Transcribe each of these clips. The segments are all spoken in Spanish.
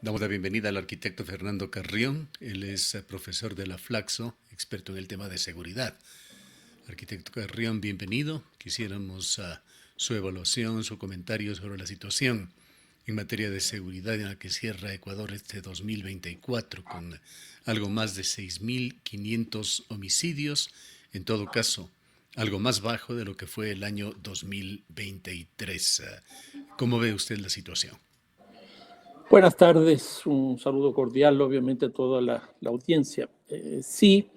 Damos la bienvenida al arquitecto Fernando Carrión. Él es profesor de la Flaxo, experto en el tema de seguridad. Arquitecto Carrión, bienvenido. Quisiéramos su evaluación, su comentario sobre la situación en materia de seguridad en la que cierra Ecuador este 2024 con algo más de 6.500 homicidios, en todo caso, algo más bajo de lo que fue el año 2023. ¿Cómo ve usted la situación? Buenas tardes, un saludo cordial obviamente a toda la audiencia. Sí,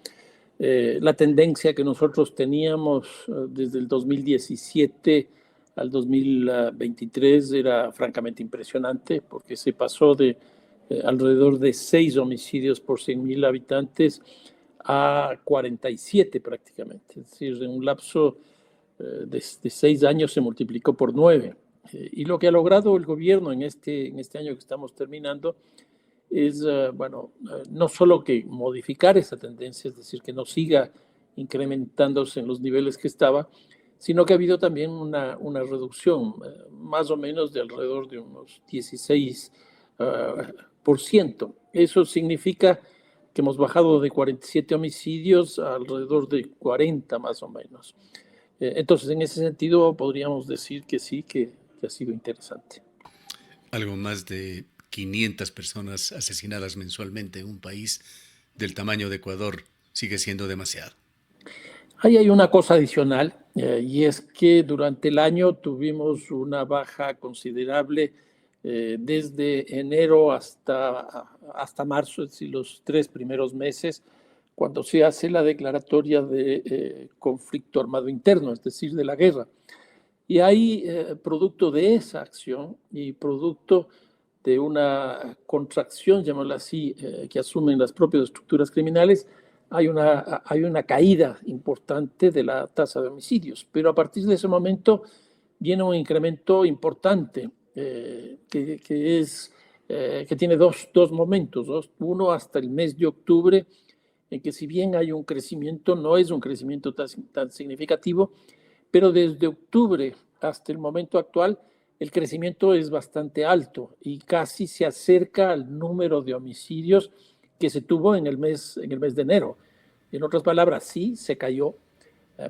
la tendencia que nosotros teníamos desde el 2017 al 2023 era francamente impresionante porque se pasó de alrededor de 6 homicidios por 100.000 habitantes a 47 prácticamente. Es decir, en un lapso de 6 años se multiplicó por 9. Y lo que ha logrado el gobierno en este año que estamos terminando es, no solo que modificar esa tendencia, es decir, que no siga incrementándose en los niveles que estaba, sino que ha habido también una reducción, más o menos de alrededor de unos 16%. Eso significa que hemos bajado de 47 homicidios a alrededor de 40 más o menos. Entonces, en ese sentido, podríamos decir que sí, que ha sido interesante. Algo más de 500 personas asesinadas mensualmente en un país del tamaño de Ecuador sigue siendo demasiado. Ahí hay una cosa adicional, y es que durante el año tuvimos una baja considerable desde enero hasta marzo, es decir, los 3 primeros meses, cuando se hace la declaratoria de conflicto armado interno, es decir, de la guerra. Y ahí, producto de esa acción y producto de una contracción, llamémoslo así, que asumen las propias estructuras criminales, hay una caída importante de la tasa de homicidios. Pero a partir de ese momento viene un incremento importante que tiene dos momentos. Uno hasta el mes de octubre, en que si bien hay un crecimiento, no es un crecimiento tan significativo, pero desde octubre hasta el momento actual el crecimiento es bastante alto y casi se acerca al número de homicidios que se tuvo en el mes de enero. En otras palabras, sí, se cayó,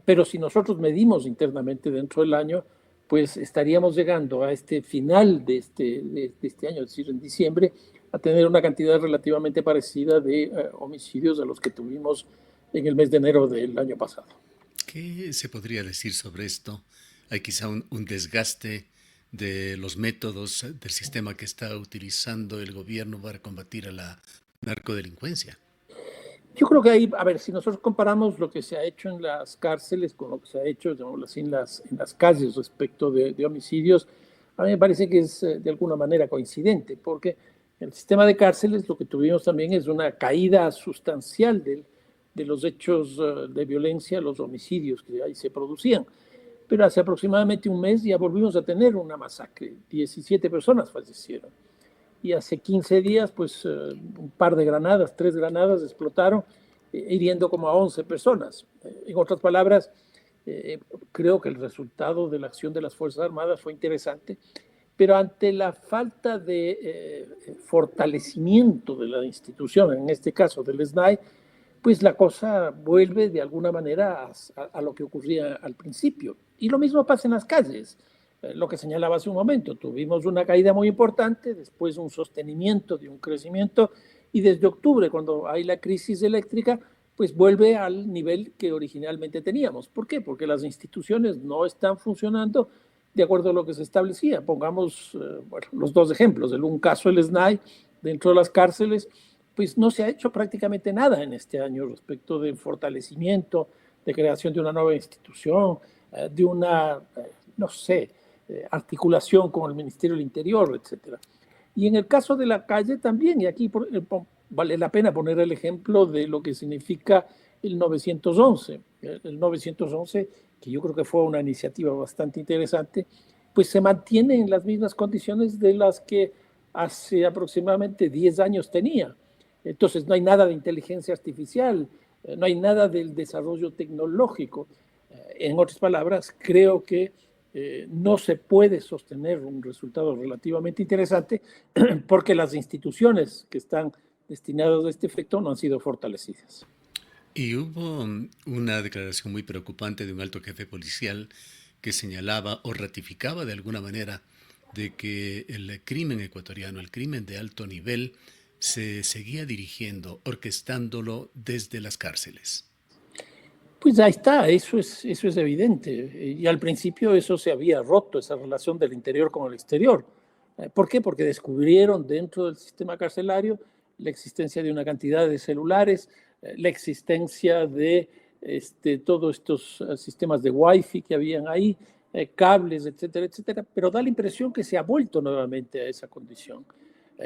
pero si nosotros medimos internamente dentro del año, pues estaríamos llegando a este final de este año, es decir, en diciembre, a tener una cantidad relativamente parecida de homicidios a los que tuvimos en el mes de enero del año pasado. ¿Qué se podría decir sobre esto? Hay quizá un desgaste de los métodos del sistema que está utilizando el gobierno para combatir a la narcodelincuencia. Yo creo que ahí, a ver, si nosotros comparamos lo que se ha hecho en las cárceles con lo que se ha hecho, llamémoslo así, en las calles respecto de homicidios, a mí me parece que es de alguna manera coincidente, porque en el sistema de cárceles lo que tuvimos también es una caída sustancial de los hechos de violencia, los homicidios que ahí se producían. Pero hace aproximadamente un mes ya volvimos a tener una masacre, 17 personas fallecieron. Y hace 15 días, pues un par de granadas, 3 granadas explotaron, hiriendo como a 11 personas. En otras palabras, creo que el resultado de la acción de las Fuerzas Armadas fue interesante, pero ante la falta de fortalecimiento de la institución, en este caso del SNAI, pues la cosa vuelve de alguna manera a lo que ocurría al principio. Y lo mismo pasa en las calles. Lo que señalaba hace un momento, tuvimos una caída muy importante, después un sostenimiento de un crecimiento, y desde octubre, cuando hay la crisis eléctrica, pues vuelve al nivel que originalmente teníamos. ¿Por qué? Porque las instituciones no están funcionando de acuerdo a lo que se establecía. Pongamos los dos ejemplos. En un caso, el SNAI, dentro de las cárceles, pues no se ha hecho prácticamente nada en este año respecto de fortalecimiento, de creación de una nueva institución, de una, no sé, articulación con el Ministerio del Interior, etcétera. Y en el caso de la calle también, y aquí vale la pena poner el ejemplo de lo que significa el 911. El 911, que yo creo que fue una iniciativa bastante interesante, pues se mantiene en las mismas condiciones de las que hace aproximadamente 10 años tenía. Entonces no hay nada de inteligencia artificial, no hay nada del desarrollo tecnológico. En otras palabras, creo que no se puede sostener un resultado relativamente interesante porque las instituciones que están destinadas a este efecto no han sido fortalecidas. Y hubo una declaración muy preocupante de un alto jefe policial que señalaba o ratificaba de alguna manera de que el crimen ecuatoriano, el crimen de alto nivel, se seguía dirigiendo, orquestándolo desde las cárceles. Pues ahí está, eso es evidente. Y al principio eso se había roto, esa relación del interior con el exterior. ¿Por qué? Porque descubrieron dentro del sistema carcelario la existencia de una cantidad de celulares, la existencia de todos estos sistemas de wifi que habían ahí, cables, etcétera, etcétera, pero da la impresión que se ha vuelto nuevamente a esa condición.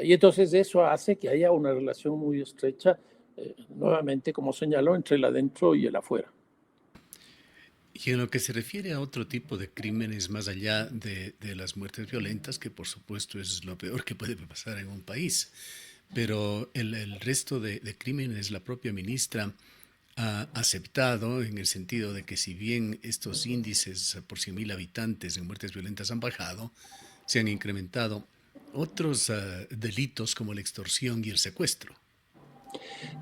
Y entonces eso hace que haya una relación muy estrecha, nuevamente, como señaló, entre el adentro y el afuera. Y en lo que se refiere a otro tipo de crímenes más allá de las muertes violentas, que por supuesto es lo peor que puede pasar en un país, pero el resto de crímenes la propia ministra ha aceptado en el sentido de que si bien estos índices por 100.000 habitantes en muertes violentas han bajado, se han incrementado otros delitos como la extorsión y el secuestro.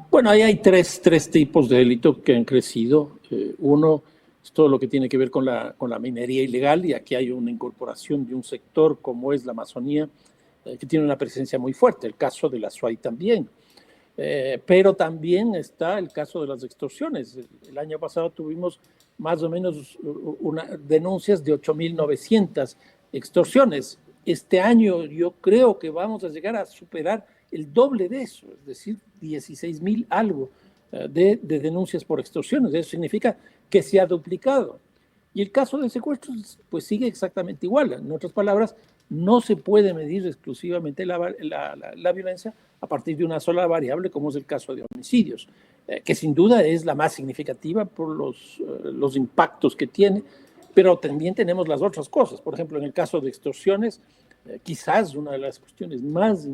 Bueno, ahí hay tres tipos de delitos que han crecido. Uno es todo lo que tiene que ver con la minería ilegal, y aquí hay una incorporación de un sector como es la Amazonía, que tiene una presencia muy fuerte. El caso de la SUAY también. Pero también está el caso de las extorsiones. El año pasado tuvimos más o menos denuncias de 8.900 extorsiones. Este año yo creo que vamos a llegar a superar el doble de eso, es decir, 16.000 algo de denuncias por extorsiones. Eso significa que se ha duplicado. Y el caso de secuestros, pues sigue exactamente igual. En otras palabras, no se puede medir exclusivamente la violencia a partir de una sola variable, como es el caso de homicidios, que sin duda es la más significativa por los impactos que tiene, pero también tenemos las otras cosas. Por ejemplo, en el caso de extorsiones, quizás una de las cuestiones más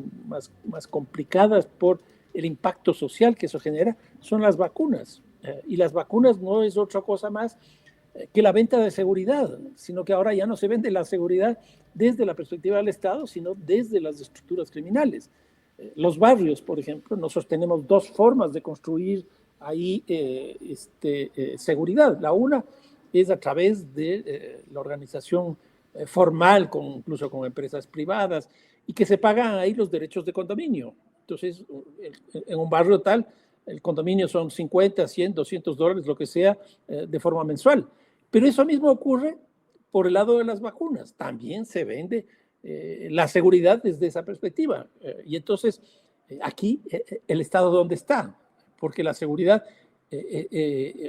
complicadas por el impacto social que eso genera son las vacunas. Y las vacunas no es otra cosa más que la venta de seguridad, sino que ahora ya no se vende la seguridad desde la perspectiva del Estado, sino desde las estructuras criminales. Los barrios, por ejemplo, nosotros tenemos dos formas de construir ahí seguridad. La una es a través de la organización formal, incluso con empresas privadas, y que se pagan ahí los derechos de condominio. Entonces, en un barrio tal, el condominio son 50, 100, $200, lo que sea, de forma mensual. Pero eso mismo ocurre por el lado de las vacunas. También se vende la seguridad desde esa perspectiva. Y entonces, aquí, el Estado, ¿dónde está? Porque la seguridad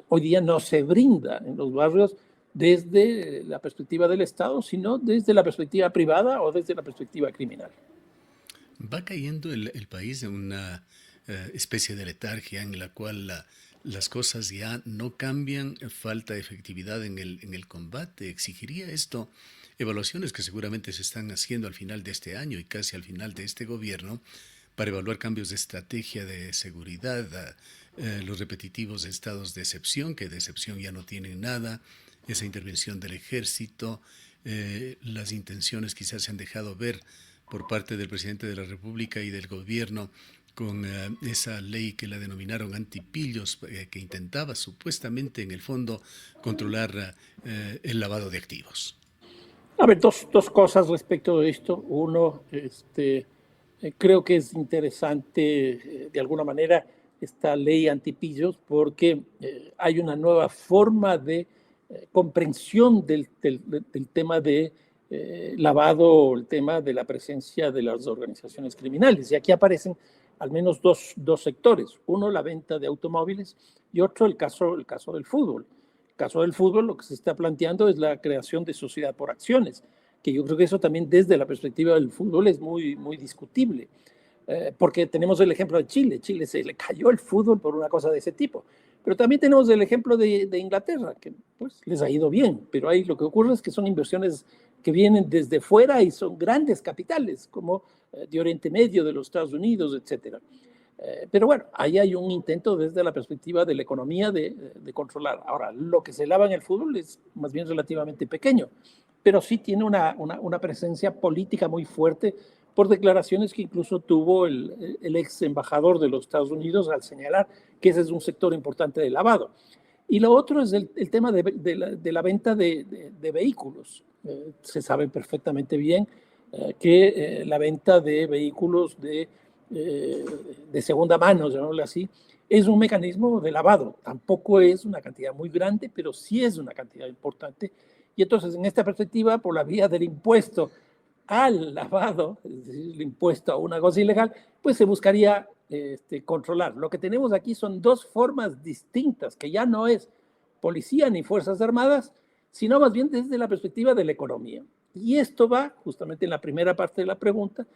hoy día no se brinda en los barrios desde la perspectiva del Estado, sino desde la perspectiva privada o desde la perspectiva criminal. Va cayendo el país en una especie de letargia en la cual las cosas ya no cambian, falta efectividad en el combate. ¿Exigiría esto evaluaciones que seguramente se están haciendo al final de este año y casi al final de este gobierno para evaluar cambios de estrategia de seguridad, los repetitivos estados de excepción, que de excepción ya no tienen nada, esa intervención del ejército, las intenciones quizás se han dejado ver por parte del presidente de la República y del gobierno con esa ley que la denominaron antipillos, que intentaba supuestamente en el fondo controlar el lavado de activos? A ver, dos cosas respecto de esto. Uno, creo que es interesante, de alguna manera, esta ley antipillos, porque hay una nueva forma de comprensión del tema de lavado, el tema de la presencia de las organizaciones criminales. Y aquí aparecen al menos dos sectores. Uno, la venta de automóviles, y otro, el caso del fútbol. El caso del fútbol, lo que se está planteando es la creación de sociedad por acciones, que yo creo que eso también desde la perspectiva del fútbol es muy discutible. Porque tenemos el ejemplo de Chile. Chile se le cayó el fútbol por una cosa de ese tipo. Pero también tenemos el ejemplo de Inglaterra, que pues les ha ido bien, pero ahí lo que ocurre es que son inversiones que vienen desde fuera y son grandes capitales, como de Oriente Medio, de los Estados Unidos, etcétera. Pero bueno, ahí hay un intento desde la perspectiva de la economía de controlar. Ahora, lo que se lava en el fútbol es más bien relativamente pequeño. pero sí tiene una presencia política muy fuerte por declaraciones que incluso tuvo el ex embajador de los Estados Unidos al señalar que ese es un sector importante de lavado. Y lo otro es el tema de la venta de vehículos. Se sabe perfectamente bien que la venta de vehículos de segunda mano, llamémoslo así, es un mecanismo de lavado. Tampoco es una cantidad muy grande, pero sí es una cantidad importante. Y entonces, en esta perspectiva, por la vía del impuesto al lavado, es decir, el impuesto a una cosa ilegal, pues se buscaría controlar. Lo que tenemos aquí son dos formas distintas, que ya no es policía ni fuerzas armadas, sino más bien desde la perspectiva de la economía. Y esto va justamente en la primera parte de la pregunta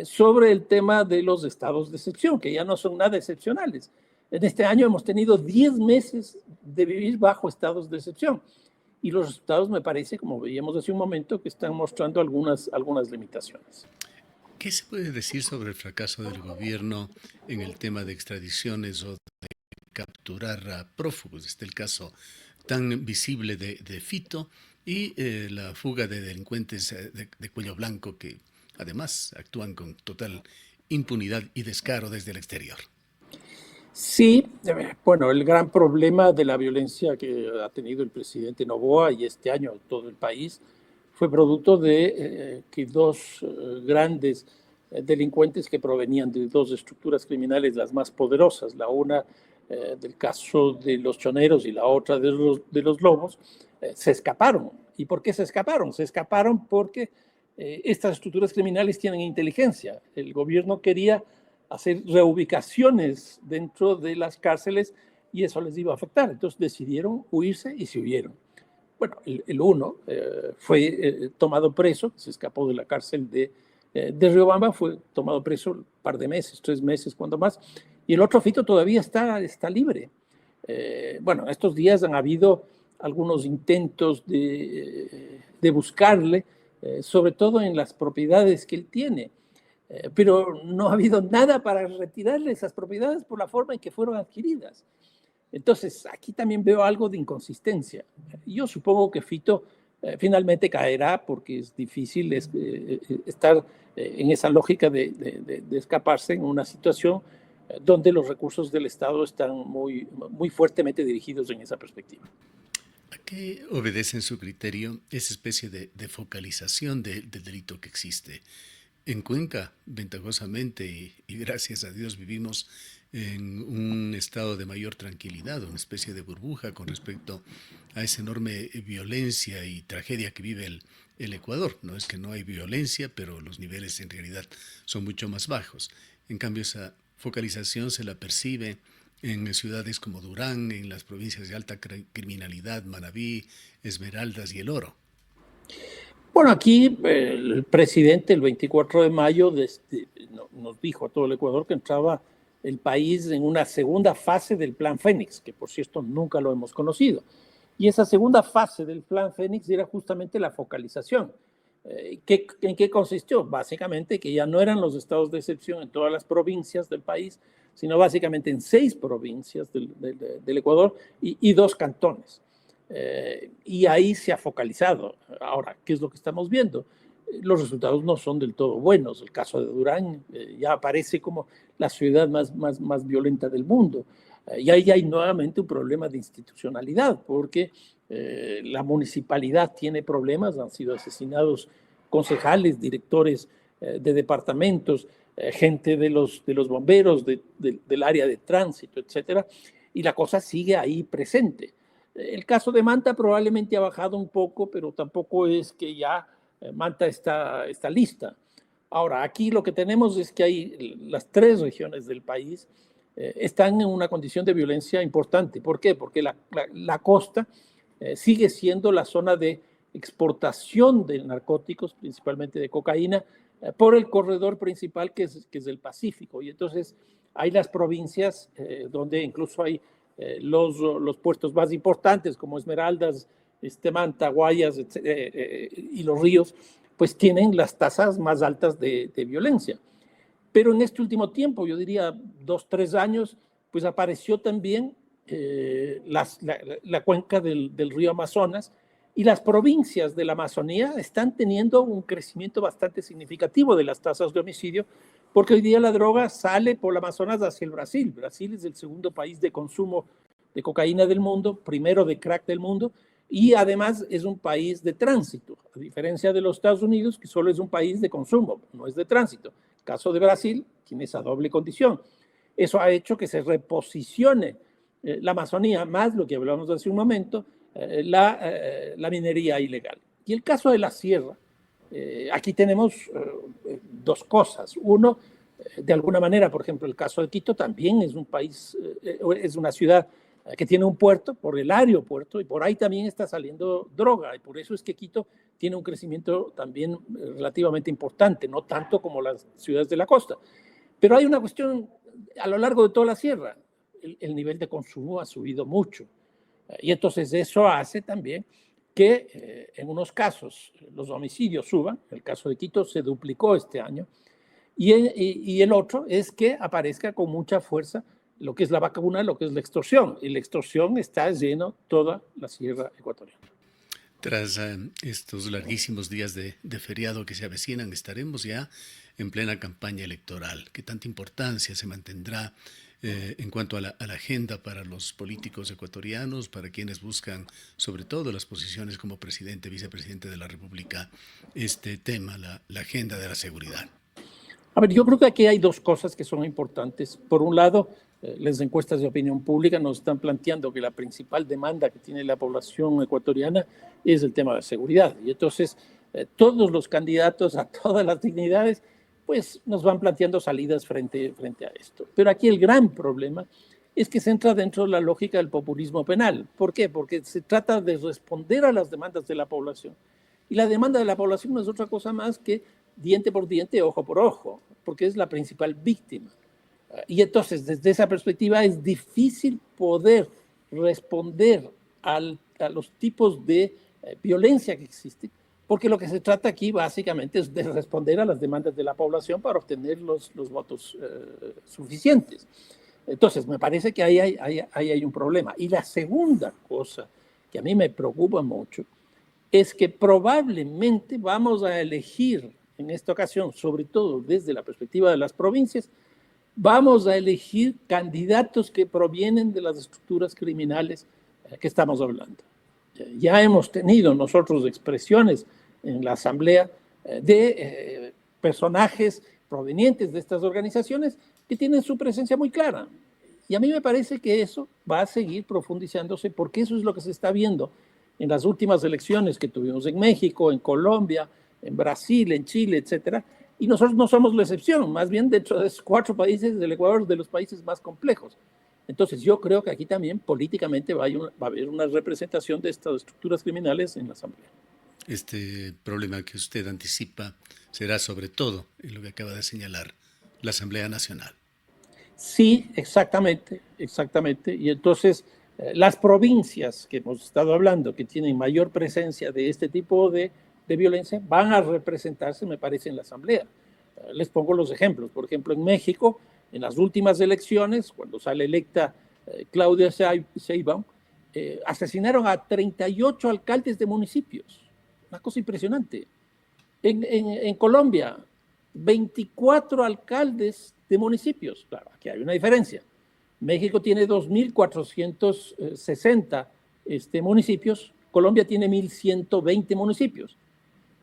sobre el tema de los estados de excepción, que ya no son nada excepcionales. En este año hemos tenido 10 meses de vivir bajo estados de excepción. Y los resultados me parece, como veíamos hace un momento, que están mostrando algunas limitaciones. ¿Qué se puede decir sobre el fracaso del gobierno en el tema de extradiciones o de capturar a prófugos? Este es el caso tan visible de Fito y la fuga de delincuentes de cuello blanco que además actúan con total impunidad y descaro desde el exterior. Sí, bueno, el gran problema de la violencia que ha tenido el presidente Noboa y este año todo el país fue producto de que dos grandes delincuentes que provenían de dos estructuras criminales, las más poderosas, la una del caso de los choneros y la otra de los lobos, se escaparon. ¿Y por qué se escaparon? Se escaparon porque estas estructuras criminales tienen inteligencia. El gobierno quería hacer reubicaciones dentro de las cárceles y eso les iba a afectar. Entonces decidieron huirse y se huyeron. Bueno, el uno fue tomado preso, se escapó de la cárcel de Riobamba, fue tomado preso un par de meses, 3 meses, cuando más, y el otro Fito todavía está libre. Bueno, estos días han habido algunos intentos de buscarle, sobre todo en las propiedades que él tiene, pero no ha habido nada para retirarle esas propiedades por la forma en que fueron adquiridas. Entonces, aquí también veo algo de inconsistencia. Yo supongo que Fito finalmente caerá porque es difícil estar en esa lógica de escaparse en una situación donde los recursos del Estado están muy fuertemente dirigidos en esa perspectiva. ¿A qué obedece en su criterio esa especie de focalización del delito que existe? En Cuenca, ventajosamente, y gracias a Dios, vivimos en un estado de mayor tranquilidad, una especie de burbuja con respecto a esa enorme violencia y tragedia que vive el Ecuador. No es que no hay violencia, pero los niveles en realidad son mucho más bajos. En cambio, esa focalización se la percibe en ciudades como Durán, en las provincias de alta criminalidad, Manabí, Esmeraldas y El Oro. Bueno, aquí el presidente el 24 de mayo nos dijo a todo el Ecuador que entraba el país en una segunda fase del Plan Fénix, que por cierto nunca lo hemos conocido. Y esa segunda fase del Plan Fénix era justamente la focalización. ¿En qué consistió? Básicamente que ya no eran los estados de excepción en todas las provincias del país, sino básicamente en 6 provincias del Ecuador y 2 cantones. Y ahí se ha focalizado. Ahora, ¿qué es lo que estamos viendo? Los resultados no son del todo buenos. El caso de Durán ya aparece como la ciudad más violenta del mundo. Y ahí hay nuevamente un problema de institucionalidad, porque la municipalidad tiene problemas, han sido asesinados concejales, directores de departamentos, gente de los bomberos, del área de tránsito, etcétera, y la cosa sigue ahí presente. El caso de Manta probablemente ha bajado un poco, pero tampoco es que ya Manta está lista. Ahora, aquí lo que tenemos es que hay las 3 regiones del país están en una condición de violencia importante. ¿Por qué? Porque la costa sigue siendo la zona de exportación de narcóticos, principalmente de cocaína, por el corredor principal que es el Pacífico. Y entonces hay las provincias donde incluso hay los puertos más importantes como Esmeraldas, Manta, Guayas y los ríos, pues tienen las tasas más altas de violencia. Pero en este último tiempo, yo diría 2, 3 años, pues apareció también la cuenca del río Amazonas, Y las provincias de la Amazonía están teniendo un crecimiento bastante significativo de las tasas de homicidio, porque hoy día la droga sale por el Amazonas hacia el Brasil. Brasil es el segundo país de consumo de cocaína del mundo, primero de crack del mundo, y además es un país de tránsito, a diferencia de los Estados Unidos, que solo es un país de consumo, no es de tránsito. El caso de Brasil tiene esa doble condición. Eso ha hecho que se reposicione la Amazonía, más lo que hablamos hace un momento, la minería ilegal. Y el caso de la sierra, aquí tenemos dos cosas. Uno, de alguna manera, por ejemplo, el caso de Quito también es un país, es una ciudad que tiene un puerto por el aeropuerto y por ahí también está saliendo droga y por eso es que Quito tiene un crecimiento también relativamente importante, no tanto como las ciudades de la costa. Pero hay una cuestión a lo largo de toda la sierra. El nivel de consumo ha subido mucho y entonces eso hace también que en unos casos los homicidios suban. El caso de Quito se duplicó este año y el otro es que aparezca con mucha fuerza lo que es la vacuna, lo que es la extorsión. Y la extorsión está lleno toda la sierra ecuatoriana. Tras estos larguísimos días de feriado que se avecinan, estaremos ya en plena campaña electoral. ¿Qué tanta importancia se mantendrá en cuanto a la agenda para los políticos ecuatorianos, para quienes buscan sobre todo las posiciones como presidente, vicepresidente de la República, este tema, la agenda de la seguridad? A ver, yo creo que aquí hay dos cosas que son importantes. Por un lado, las encuestas de opinión pública nos están planteando que la principal demanda que tiene la población ecuatoriana es el tema de seguridad. Y entonces, todos los candidatos a todas las dignidades, pues nos van planteando salidas frente a esto. Pero aquí el gran problema es que se entra dentro de la lógica del populismo penal. ¿Por qué? Porque se trata de responder a las demandas de la población. Y la demanda de la población no es otra cosa más que diente por diente, ojo por ojo, porque es la principal víctima. Y entonces, desde esa perspectiva, es difícil poder responder a los tipos de violencia que existen, porque lo que se trata aquí básicamente es de responder a las demandas de la población para obtener los votos suficientes. Entonces, me parece que ahí hay un problema. Y la segunda cosa que a mí me preocupa mucho es que probablemente vamos a elegir en esta ocasión, sobre todo desde la perspectiva de las provincias, vamos a elegir candidatos que provienen de las estructuras criminales que estamos hablando. Ya hemos tenido nosotros expresiones en la Asamblea de personajes provenientes de estas organizaciones que tienen su presencia muy clara. Y a mí me parece que eso va a seguir profundizándose porque eso es lo que se está viendo en las últimas elecciones que tuvimos en México, en Colombia, en Brasil, en Chile, etcétera. Y nosotros no somos la excepción, más bien dentro de esos 4 países del Ecuador, de los países más complejos. Entonces yo creo que aquí también políticamente va a haber una representación de estas estructuras criminales en la Asamblea. Este problema que usted anticipa será sobre todo en lo que acaba de señalar, la Asamblea Nacional. Sí, exactamente. Y entonces las provincias que hemos estado hablando, que tienen mayor presencia de este tipo de violencia, van a representarse, me parece, en la Asamblea. Les pongo los ejemplos. Por ejemplo, en México, en las últimas elecciones, cuando sale electa Claudia Sheinbaum, asesinaron a 38 alcaldes de municipios. Una cosa impresionante. En Colombia, 24 alcaldes de municipios. Claro, aquí hay una diferencia. México tiene 2.460 municipios, Colombia tiene 1.120 municipios.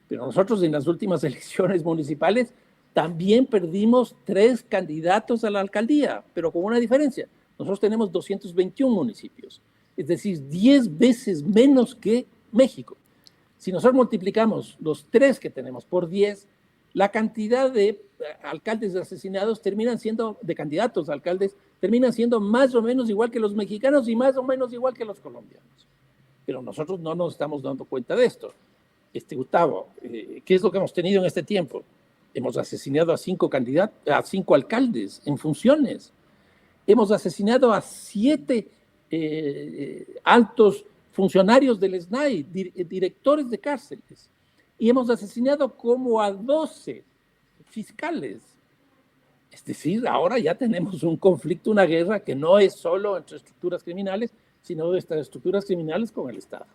Pero nosotros en las últimas elecciones municipales también perdimos 3 candidatos a la alcaldía, pero con una diferencia. Nosotros tenemos 221 municipios, es decir, 10 veces menos que México. Si nosotros multiplicamos los 3 que tenemos por 10, la cantidad de alcaldes asesinados terminan siendo, de candidatos a alcaldes, terminan siendo más o menos igual que los mexicanos y más o menos igual que los colombianos. Pero nosotros no nos estamos dando cuenta de esto. Gustavo, ¿qué es lo que hemos tenido en este tiempo? Hemos asesinado a 5 alcaldes en funciones. Hemos asesinado a 7 altos funcionarios del SNAI, directores de cárceles. Y hemos asesinado como a 12 fiscales. Es decir, ahora ya tenemos un conflicto, una guerra que no es solo entre estructuras criminales, sino de estas estructuras criminales con el Estado.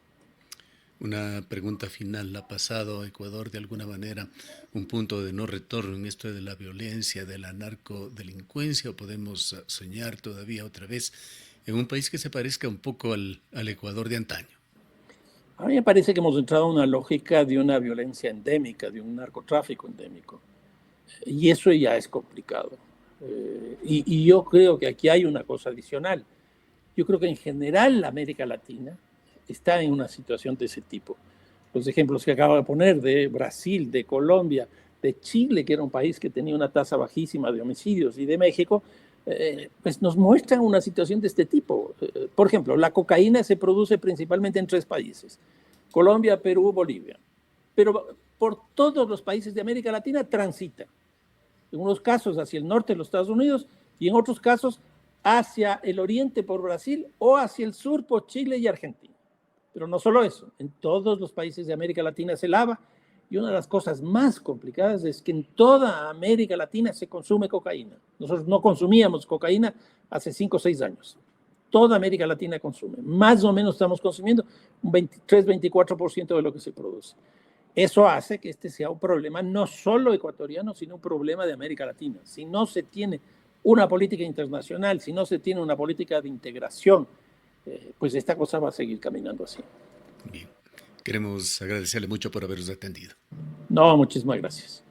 Una pregunta final. ¿Ha pasado Ecuador de alguna manera un punto de no retorno en esto de la violencia, de la narcodelincuencia, o podemos soñar todavía otra vez en un país que se parezca un poco al Ecuador de antaño? A mí me parece que hemos entrado en una lógica de una violencia endémica, de un narcotráfico endémico. Y eso ya es complicado. Y yo creo que aquí hay una cosa adicional. Yo creo que en general América Latina está en una situación de ese tipo. Los ejemplos que acabo de poner de Brasil, de Colombia, de Chile, que era un país que tenía una tasa bajísima de homicidios, y de México, pues nos muestran una situación de este tipo. Por ejemplo, la cocaína se produce principalmente en 3 países: Colombia, Perú, Bolivia. Pero por todos los países de América Latina transita. En unos casos hacia el norte de los Estados Unidos y en otros casos hacia el oriente por Brasil o hacia el sur por Chile y Argentina. Pero no solo eso, en todos los países de América Latina se lava, y una de las cosas más complicadas es que en toda América Latina se consume cocaína. Nosotros no consumíamos cocaína hace 5 o 6 años. Toda América Latina consume. Más o menos estamos consumiendo un 23-24% de lo que se produce. Eso hace que este sea un problema no solo ecuatoriano, sino un problema de América Latina. Si no se tiene una política internacional, si no se tiene una política de integración, pues esta cosa va a seguir caminando así. Bien, queremos agradecerle mucho por habernos atendido. No, muchísimas gracias.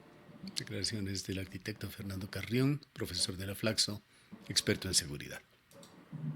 Declaraciones del arquitecto Fernando Carrión, profesor de la Flaxo, experto en seguridad.